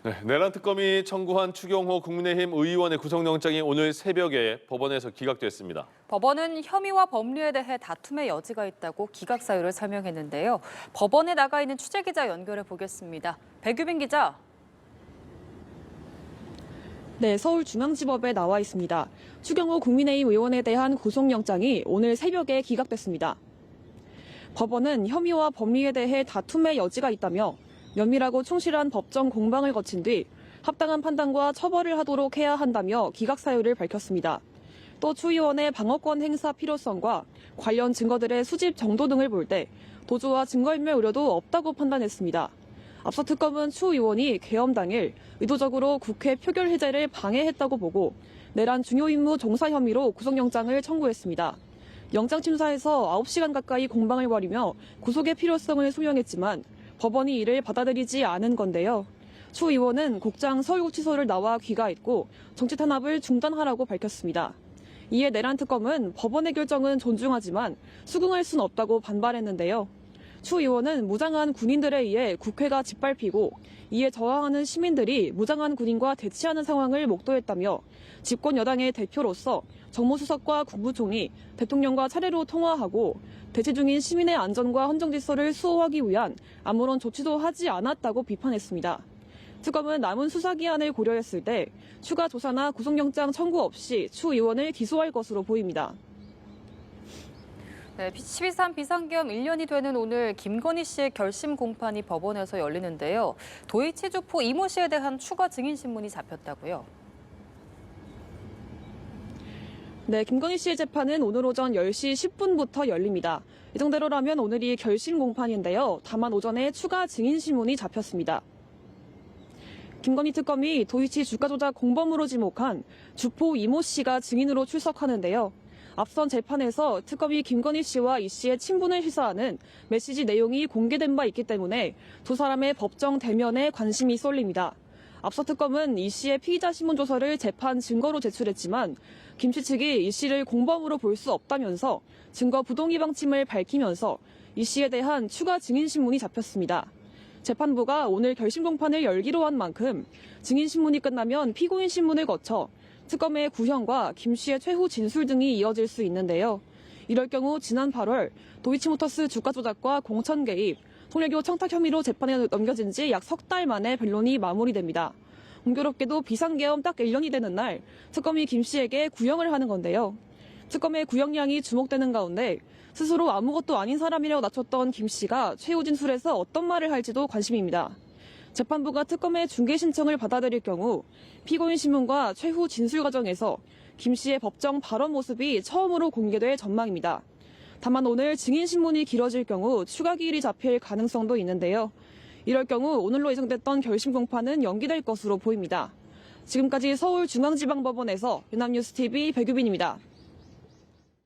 네, 내란 특검이 청구한 추경호 국민의힘 의원의 구속영장이 오늘 새벽에 법원에서 기각됐습니다. 법원은 혐의와 법리에 대해 다툼의 여지가 있다고 기각 사유를 설명했는데요. 법원에 나가 있는 취재기자 연결해 보겠습니다. 백유빈 기자. 네, 서울중앙지법에 나와 있습니다. 추경호 국민의힘 의원에 대한 구속영장이 오늘 새벽에 기각됐습니다. 법원은 혐의와 법리에 대해 다툼의 여지가 있다며 면밀하고 충실한 법정 공방을 거친 뒤 합당한 판단과 처벌을 하도록 해야 한다며 기각 사유를 밝혔습니다. 또 추 의원의 방어권 행사 필요성과 관련 증거들의 수집 정도 등을 볼 때 도주와 증거인멸 우려도 없다고 판단했습니다. 앞서 특검은 추 의원이 계엄 당일 의도적으로 국회 표결 해제를 방해했다고 보고 내란 중요 임무 종사 혐의로 구속영장을 청구했습니다. 영장 심사에서 9시간 가까이 공방을 벌이며 구속의 필요성을 소명했지만 법원이 이를 받아들이지 않은 건데요. 추 의원은 곡장 서울구치소를 나와 귀가했고 정치 탄압을 중단하라고 밝혔습니다. 이에 내란 특검은 법원의 결정은 존중하지만 수긍할 수는 없다고 반발했는데요. 추 의원은 무장한 군인들에 의해 국회가 짓밟히고 이에 저항하는 시민들이 무장한 군인과 대치하는 상황을 목도했다며 집권 여당의 대표로서 정무수석과 국무총리, 대통령과 차례로 통화하고 대치 중인 시민의 안전과 헌정 질서를 수호하기 위한 아무런 조치도 하지 않았다고 비판했습니다. 특검은 남은 수사기한을 고려했을 때 추가 조사나 구속영장 청구 없이 추 의원을 기소할 것으로 보입니다. 네, 12.3 비상계엄 1년이 되는 오늘 김건희 씨의 결심 공판이 법원에서 열리는데요. 도이치주포 이모 씨에 대한 추가 증인 신문이 잡혔다고요. 네, 김건희 씨의 재판은 오늘 오전 10시 10분부터 열립니다. 예정대로라면 오늘이 결심 공판인데요. 다만 오전에 추가 증인 신문이 잡혔습니다. 김건희 특검이 도이치 주가 조작 공범으로 지목한 주포 이모 씨가 증인으로 출석하는데요. 앞선 재판에서 특검이 김건희 씨와 이 씨의 친분을 시사하는 메시지 내용이 공개된 바 있기 때문에 두 사람의 법정 대면에 관심이 쏠립니다. 앞서 특검은 이 씨의 피의자 신문조서를 재판 증거로 제출했지만 김 씨 측이 이 씨를 공범으로 볼 수 없다면서 증거 부동의 방침을 밝히면서 이 씨에 대한 추가 증인 신문이 잡혔습니다. 재판부가 오늘 결심 공판을 열기로 한 만큼 증인 신문이 끝나면 피고인 신문을 거쳐 특검의 구형과 김 씨의 최후 진술 등이 이어질 수 있는데요. 이럴 경우 지난 8월 도이치모터스 주가 조작과 공천 개입, 통일교 청탁 혐의로 재판에 넘겨진 지 약 석 달 만에 변론이 마무리됩니다. 공교롭게도 비상계엄 딱 1년이 되는 날 특검이 김 씨에게 구형을 하는 건데요. 특검의 구형량이 주목되는 가운데 스스로 아무것도 아닌 사람이라고 낮췄던 김 씨가 최후 진술에서 어떤 말을 할지도 관심입니다. 재판부가 특검의 중개 신청을 받아들일 경우 피고인 신문과 최후 진술 과정에서 김 씨의 법정 발언 모습이 처음으로 공개될 전망입니다. 다만 오늘 증인 신문이 길어질 경우 추가 기일이 잡힐 가능성도 있는데요. 이럴 경우 오늘로 예정됐던 결심 공판은 연기될 것으로 보입니다. 지금까지 서울중앙지방법원에서 연합뉴스TV 백유빈입니다.